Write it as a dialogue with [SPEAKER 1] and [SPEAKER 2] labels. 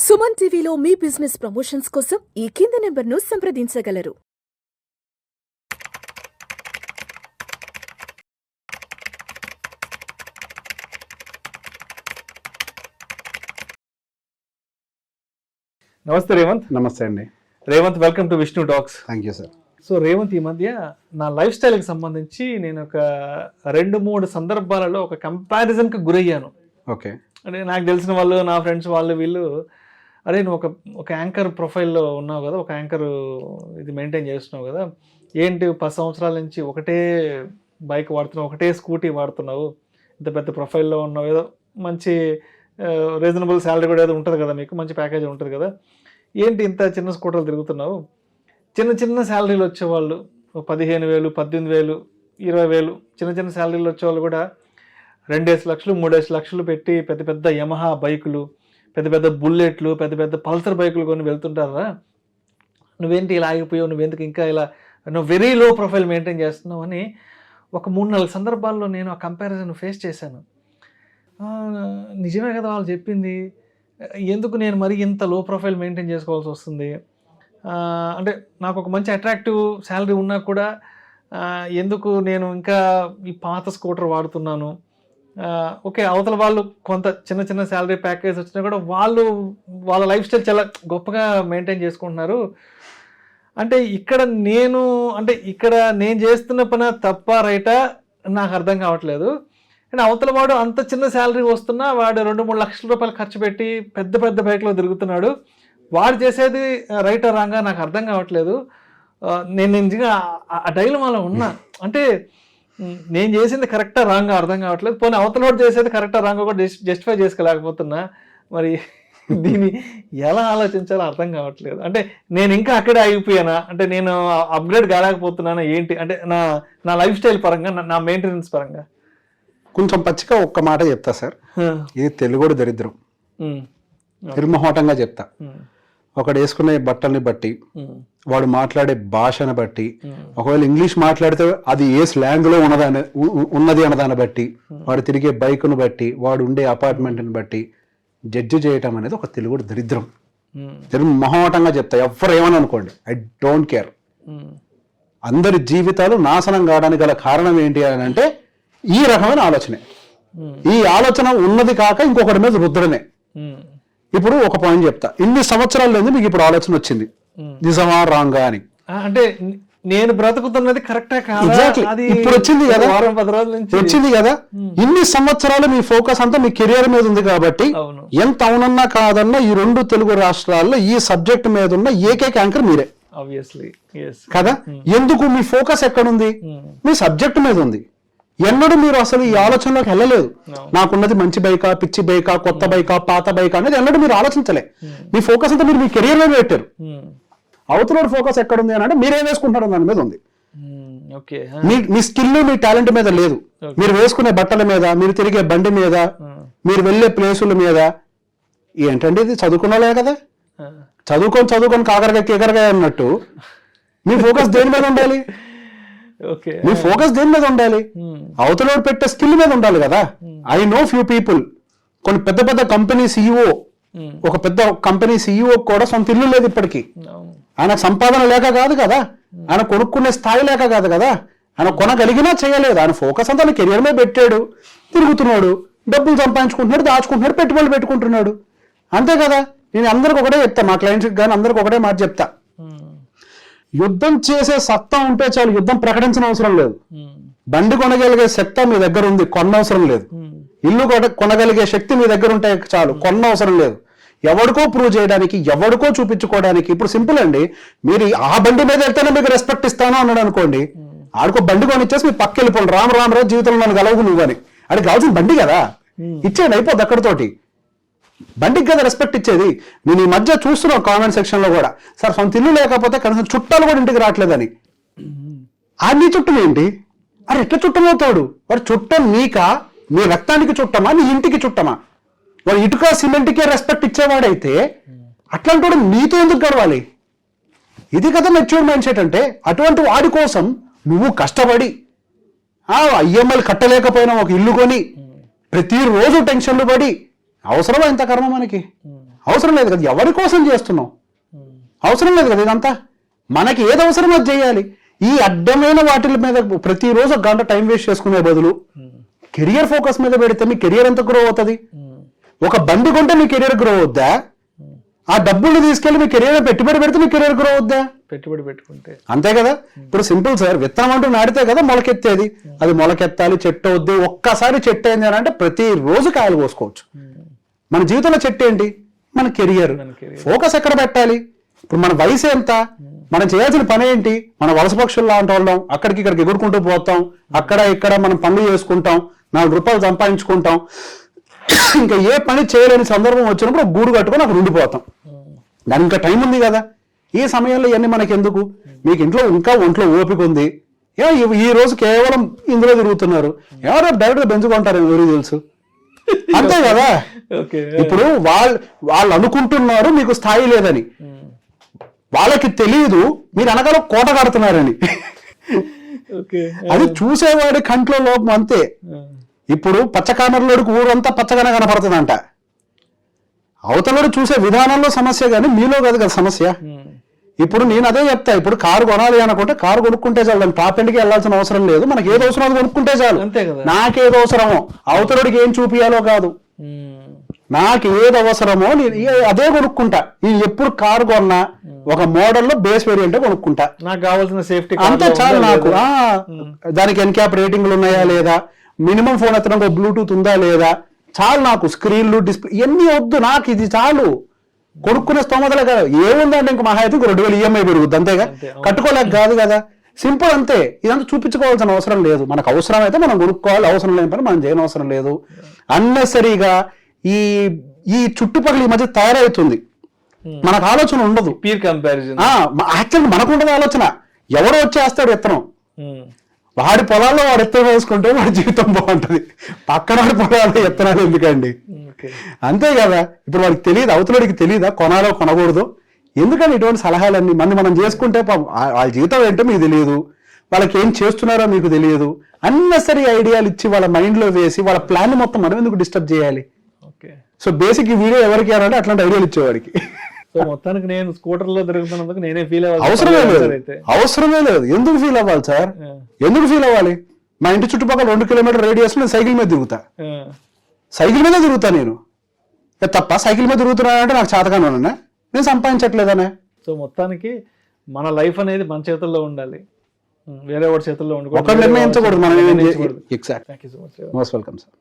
[SPEAKER 1] సుమన్ టీవీలో మీ business promotions కోసం ఈ కింది నెంబర్ను సంప్రదించగలరు.
[SPEAKER 2] నమస్తే రేవంత్.
[SPEAKER 3] నమస్తే అండి.
[SPEAKER 2] Revanth, welcome to Vishnu talks.
[SPEAKER 3] Thank you sir.
[SPEAKER 2] So Revanth, ఈ మధ్య నా లైఫ్ స్టైల్కి సంబంధించి నేను ఒక 2-3 సందర్భాలలో ఒక కంపారిజన్కి గురయ్యాను.
[SPEAKER 3] ఓకే.
[SPEAKER 2] అంటే నాకు తెలిసిన వాళ్ళు, నా ఫ్రెండ్స్ వాళ్ళు వీళ్ళు, అరే నువ్వు ఒక యాంకర్ ప్రొఫైల్లో ఉన్నావు కదా, ఒక యాంకర్ ఇది మెయింటైన్ చేస్తున్నావు కదా, ఏంటి 10 సంవత్సరాల నుంచి ఒకటే బైక్ వాడుతున్నావు, ఒకటే స్కూటీ వాడుతున్నావు, ఇంత పెద్ద ప్రొఫైల్లో ఉన్నావు, ఏదో మంచి రీజనబుల్ శాలరీ కూడా ఏదో ఉంటుంది కదా, మీకు మంచి ప్యాకేజ్ ఉంటుంది కదా, ఏంటి ఇంత చిన్న స్కూటర్లు తిరుగుతున్నావు? చిన్న చిన్న శాలరీలు వచ్చేవాళ్ళు 15,000, 18,000, 20,000 చిన్న చిన్న శాలరీలు వచ్చేవాళ్ళు కూడా 2 లక్షలు 3 లక్షలు పెట్టి పెద్ద పెద్ద యమహా బైకులు, పెద్ద పెద్ద బుల్లెట్లు, పెద్ద పెద్ద పల్సర్ బైకులు కొని వెళ్తుంటారా? నువ్వేంటి ఇలా ఆగిపోయావు, నువ్వెందుకు ఇంకా ఇలా నువ్వు వెరీ లో ప్రొఫైల్ మెయింటైన్ చేస్తున్నావు అని ఒక 3-4 సందర్భాల్లో నేను ఆ కంపారిజన్ ఫేస్ చేశాను. నిజమే కదా వాళ్ళు చెప్పింది, ఎందుకు నేను మరి ఇంత లో ప్రొఫైల్ మెయింటైన్ చేసుకోవాల్సి వస్తుంది? అంటే నాకు ఒక మంచి అట్రాక్టివ్ శాలరీ ఉన్నా కూడా ఎందుకు నేను ఇంకా ఈ పాత స్కూటర్ వాడుతున్నాను? ఓకే, అవతల వాళ్ళు కొంత చిన్న చిన్న శాలరీ ప్యాకేజ్ వచ్చినా కూడా వాళ్ళ లైఫ్ స్టైల్ చాలా గొప్పగా మెయింటైన్ చేసుకుంటున్నారు. అంటే ఇక్కడ నేను చేస్తున్న పని తప్ప రైటా నాకు అర్థం కావట్లేదు. అండ్ అవతల వాడు అంత చిన్న శాలరీ వస్తున్నా వాడు 2-3 లక్షల రూపాయలు ఖర్చు పెట్టి పెద్ద పెద్ద బైక్లో తిరుగుతున్నాడు. వాడు చేసేది రైటా రాంగా నాకు అర్థం కావట్లేదు. నేను నిజంగా ఆ డైలమాలో ఉన్నా. అంటే నేను చేసింది కరెక్టా రాంగా అర్థం కావట్లేదు, పోనీ అవతల వాడు చేసేది కరెక్టా రాంగా కూడా జస్టిఫై చేసుకోలేకపోతున్నా. మరి దీన్ని ఎలా ఆలోచించాలో అర్థం కావట్లేదు. అంటే నేను ఇంకా అక్కడే ఆగిపోయానా, అంటే నేను అప్గ్రేడ్ కాలేకపోతున్నానా ఏంటి? అంటే నా లైఫ్ స్టైల్ పరంగా, నా మెయింటెనెన్స్ పరంగా
[SPEAKER 3] కొంచెం పచ్చిగా ఒక్క మాట చెప్తా సార్. ఇది తెలుగుడు దరిద్రం. నిర్మోహటంగా చెప్తా. ఒకడు వేసుకునే బట్టల్ని బట్టి, వాడు మాట్లాడే భాషను బట్టి, ఒకవేళ ఇంగ్లీష్ మాట్లాడితే అది ఏ స్లాంగ్ లో ఉన్నది అన్నదాన్ని బట్టి, వాడు తిరిగే బైక్ను బట్టి, వాడు ఉండే అపార్ట్మెంట్ని బట్టి జడ్జి చేయటం అనేది ఒక తెలుగుడు దరిద్రం. నిర్మోహటంగా చెప్తా. ఎవరు ఏమని అనుకోండి, ఐ డోంట్ కేర్. అందరి జీవితాలు నాశనం కావడానికి గల కారణం ఏంటి అని అంటే ఈ రకమైన ఆలోచనే. ఈ ఆలోచన ఉన్నది కాక ఇంకొకటి మీద రుద్దడమే. ఇప్పుడు ఒక పాయింట్ చెప్తా. ఇన్ని సంవత్సరాలు లేదు మీకు ఇప్పుడు ఆలోచన వచ్చింది, నిజమా రాంగా అని.
[SPEAKER 2] అంటే నేను బ్రతుకుతున్నది కరెక్టా కాదా?
[SPEAKER 3] ఎగ్జాక్ట్లీ. ఇప్పుడు వచ్చింది కదా,
[SPEAKER 2] 10 రోజుల నుంచి
[SPEAKER 3] వచ్చింది కదా. ఇన్ని సంవత్సరాలు మీ ఫోకస్ అంతా మీ కెరియర్ మీద ఉంది కాబట్టి ఎంత అవునన్నా కాదన్నా ఈ 2 తెలుగు రాష్ట్రాల్లో ఈ సబ్జెక్ట్ మీద ఉన్న ఏకైక యాంకర్ మీరే కదా. ఎందుకు మీ ఫోకస్ ఎక్కడుంది? మీ సబ్జెక్ట్ మీద ఉంది. ఎన్నడూ మీరు అసలు ఈ ఆలోచనలోకి వెళ్ళలేదు. నాకున్నది మంచి బైకా, పిచ్చి బైకా, కొత్త బైకా, పాత బైకా అనేది ఎన్నడూ మీరు ఆలోచించలే. మీ ఫోకస్ అంతా మీరు మీ కెరియర్ మీద పెట్టారు. అవతల ఫోకస్ ఎక్కడుంది అని అంటే మీరేం వేసుకుంటారు దాని మీద ఉంది. మీ స్కిల్, మీ టాలెంట్ మీద లేదు. మీరు వేసుకునే బట్టల మీద, మీరు తిరిగే బండి మీద, మీరు వెళ్ళే ప్లేసుల మీద. ఏంటంటే ఇది చదువుకున్నలే కదా, చదువుకొని కాకరగా కేకరగా అన్నట్టు మీ ఫోకస్ దేని మీద ఉండాలి? మీ ఫోకస్ దేని మీద ఉండాలి? అవతల పెట్టే స్కిల్ మీద ఉండాలి కదా. ఐ నో ఫ్యూ పీపుల్, కొన్ని పెద్ద పెద్ద కంపెనీ సిఇఓ, ఒక పెద్ద కంపెనీ సిఇఓ కూడా సొంత ఇల్లు లేదు ఇప్పటికీ. ఆయనకు సంపాదన లేక కాదు కదా, ఆయన కొనుక్కునే స్థాయి లేక కాదు కదా, ఆయన కొనగలిగినా చేయలేదు. ఆయన ఫోకస్ అంతా కెరియర్ మీద పెట్టాడు, తిరుగుతున్నాడు, డబ్బులు సంపాదించుకుంటున్నాడు, దాచుకుంటున్నాడు, పెట్టుబడులు పెట్టుకుంటున్నాడు, అంతే కదా. నేను అందరికి ఒకటే చెప్తా, మా క్లయింట్స్కి కానీ అందరికి ఒకటే మాట చెప్తా. యుద్ధం చేసే సత్తా ఉంటే చాలు, యుద్ధం ప్రకటించిన అవసరం లేదు. బండి కొనగలిగే సత్తా మీ దగ్గర ఉంది, కొన్నవసరం లేదు. ఇల్లు కొనగలిగే శక్తి మీ దగ్గర ఉంటే చాలు, కొన్నవసరం లేదు. ఎవరికో ప్రూవ్ చేయడానికి, ఎవరికో చూపించుకోవడానికి. ఇప్పుడు సింపుల్ అండి, మీరు ఆ బండి మీద వెళ్తేనే మీకు రెస్పెక్ట్ ఇస్తాను అన్నాడు అనుకోండి, ఆడికో బండి కొనిచ్చేసి మీ పక్క వెళ్ళిపోండి, రామ్ జీవితంలో నన్ను గెలవదు నువ్వు అని. అడిగి కావాల్సిన బండి కదా, ఇచ్చేయండి, అయిపోద్ది అక్కడితోటి. బండికి కదా రెస్పెక్ట్ ఇచ్చేది. నేను ఈ మధ్య చూస్తున్నాను కామెంట్ సెక్షన్ లో కూడా, సార్ సొంత ఇల్లు లేకపోతే కనీసం చుట్టాలు కూడా ఇంటికి రావట్లేదని. నీ చుట్టం ఏంటి? అరే ఎట్లా చుట్టమవుతాడు వాడు? చుట్టం నీకా, నీ రక్తానికి చుట్టమా, నీ ఇంటికి చుట్టమా? వాడు ఇటుక సిమెంట్కే రెస్పెక్ట్ ఇచ్చేవాడైతే అట్లాంటి వాడు నీతో ఎందుకు గడవాలి? ఇది కదా మెచ్యూర్ మైండ్ సెట్ అంటే. అటువంటి వాడి కోసం నువ్వు కష్టపడి IML కట్టలేకపోయినా ఒక ఇల్లు కొని ప్రతిరోజు టెన్షన్లు పడి అవసరమా ఇంత కర్మ మనకి? అవసరం లేదు కదా, ఎవరి కోసం చేస్తున్నాం, అవసరం లేదు కదా ఇదంతా. మనకి ఏది అవసరం అది చేయాలి. ఈ అడ్డమైన వాటి మీద ప్రతిరోజు 1 గంట టైం వేస్ట్ చేసుకునే బదులు కెరియర్ ఫోకస్ మీద పెడితే మీ కెరియర్ ఎంత గ్రో అవుతుంది? ఒక బండి కొంటే మీ కెరియర్ గ్రో అవుద్దా? ఆ డబ్బులు తీసుకెళ్లి మీ కెరియర్ పెట్టుబడి పెడితే మీ కెరియర్ గ్రో అవుద్దా?
[SPEAKER 2] పెట్టుబడి పెట్టుకుంటే
[SPEAKER 3] అంతే కదా. ఇప్పుడు సింపుల్ సార్, విత్తనం అంటూ నాటితే కదా మొలకెత్తేది. అది మొలకెత్తాలి, చెట్టు అవుద్ది. ఒక్కసారి చెట్టు అయింది అని అంటే ప్రతిరోజు కాయలు కోసుకోవచ్చు. మన జీవితంలో చెట్టు ఏంటి? మన కెరియర్. ఫోకస్ ఎక్కడ పెట్టాలి? ఇప్పుడు మన వయసు ఎంత, మనం చేయాల్సిన పని ఏంటి? మన వలస పక్షుల్లో అంటూ ఉంటాం, అక్కడికి ఇక్కడికి ఎగురుకుంటూ పోతాం, అక్కడ ఇక్కడ మనం పనులు చేసుకుంటాం, 4 రూపాయలు సంపాదించుకుంటాం. ఇంకా ఏ పని చేయలేని సందర్భం వచ్చినప్పుడు గూడు కట్టుకొని అక్కడ ఉండిపోతాం. దానికి ఇంకా టైం ఉంది కదా. ఈ సమయంలో ఇవన్నీ మనకి ఎందుకు? మీకు ఇంట్లో ఇంకా ఒంట్లో ఓపిక ఉంది, ఈ రోజు కేవలం ఇందులో తిరుగుతున్నారు, ఎవరో డైరెక్ట్ గా పెంచుకుంటారు, ఎవరికి తెలుసు. అంతే కదా. ఇప్పుడు వాళ్ళు అనుకుంటున్నారు మీకు స్థాయి లేదని, వాళ్ళకి తెలియదు మీరు అనగల కోట కడుతున్నారని. అది చూసేవాడి కంట్లో లోపం అంతే. ఇప్పుడు పచ్చకామర్లోడికి ఊరంతా పచ్చగానే కనపడుతుందంట. అవతలడు చూసే విధానంలో సమస్య కానీ మీలో కాదు కదా సమస్య. ఇప్పుడు నేను అదే చెప్తా, ఇప్పుడు కారు కొనాలి అనుకుంటే కారు కొనుక్కుంటే చాలు, దాని టాప్ ఎండ్కి వెళ్ళాల్సిన అవసరం లేదు. మనకి ఏదో అవసరం అది కొనుక్కుంటే చాలు. నాకేదో అవసరమో అవతలడికి ఏం చూపియాలో కాదు, నాకు ఏది అవసరమో నేను అదే కొనుక్కుంటా. నేను ఎప్పుడు కారు కొన్నా ఒక మోడల్లో బేస్ వేరియంట్ కొనుక్కుంటా, నాకు కావాల్సిన సేఫ్టీ అంతే చాలు నాకు. దానికి ఎన్క్యాప్ రేటింగ్లు ఉన్నాయా లేదా, మినిమం ఫోన్ ఎత్తడానికి బ్లూటూత్ ఉందా లేదా, చాలు నాకు. స్క్రీన్లు, డిస్ప్లే ఇవన్నీ వద్దు, నాకు ఇది చాలు. కొనుక్కునే స్తోమతలే కదా. ఏముందంటే ఇంక మహా అయితే 2000 ఈఎంఐ పెరుగుద్ది అంతేగా, కట్టుకోలేక కాదు కదా. సింపుల్ అంతే. ఇదంతా చూపించుకోవాల్సిన అవసరం లేదు. మనకు అవసరం అయితే మనం కొనుక్కోవాలి, అవసరం లేని పని మనం చేయని అవసరం లేదు. అన్నెసరీగా ఈ చుట్టుపక్కల ఈ మధ్య తయారవుతుంది, మనకు ఆలోచన ఉండదు.
[SPEAKER 2] పీర్ కంపారిజన్
[SPEAKER 3] యాక్చువల్గా మనకు ఉండదు ఆలోచన. ఎవడో వచ్చేస్తాడు విత్తనం, వాడి పొలాల్లో వాడు విత్తనం వేసుకుంటే వాడి జీవితం బాగుంటది. పక్కన వాడి పొలాల్లో విత్తనాలు ఎందుకండి? అంతే కదా. ఇప్పుడు వాడికి తెలియదు, అవతలడికి తెలియదా కొనాలో కొనకూడదు? ఎందుకని ఇటువంటి సలహాలన్నీ మనం చేసుకుంటే వాళ్ళ జీవితం ఏంటో మీకు తెలియదు, వాళ్ళకి ఏం చేస్తున్నారో మీకు తెలియదు. అన్నెసరీ ఐడియాలు ఇచ్చి వాళ్ళ మైండ్ లో వేసి వాళ్ళ ప్లాన్ మొత్తం మనం ఎందుకు డిస్టర్బ్ చేయాలి? సో బేసిక్ ఈ వీడియో ఎవరికి అంటే అట్లాంటి ఐడియాలు ఇచ్చేవాడికి.
[SPEAKER 2] సో మొత్తానికి నేను స్కూటర్ లో తిరుగుతున్నందుకు నేనే ఫీల్ అవ్వాలి?
[SPEAKER 3] అవసరమే లేదు. ఎందుకు ఫీల్ అవ్వాలి సార్? ఎందుకు ఫీల్ అవ్వాలి? మా ఇంటి చుట్టుపక్కల 2 కిలోమీటర్ రేడియస్ లో సైకిల్ మీద తిరుగుతా, సైకిల్ మీద తిరుగుతా నేను. తప్ప సైకిల్ మీద తిరుగుతున్నానంటే నాకు చేతగానే ఉన్నా, నేను సంపాదించట్లేదనే.
[SPEAKER 2] సో మొత్తానికి మన లైఫ్ అనేది మన చేతుల్లో ఉండాలి, వేరే వాడి చేతుల్లో ఉండకూడదు.
[SPEAKER 3] ఒకరు నిర్ణయించకూడదు మనం. Exact.
[SPEAKER 2] Thank you so much.
[SPEAKER 3] Most welcome sir.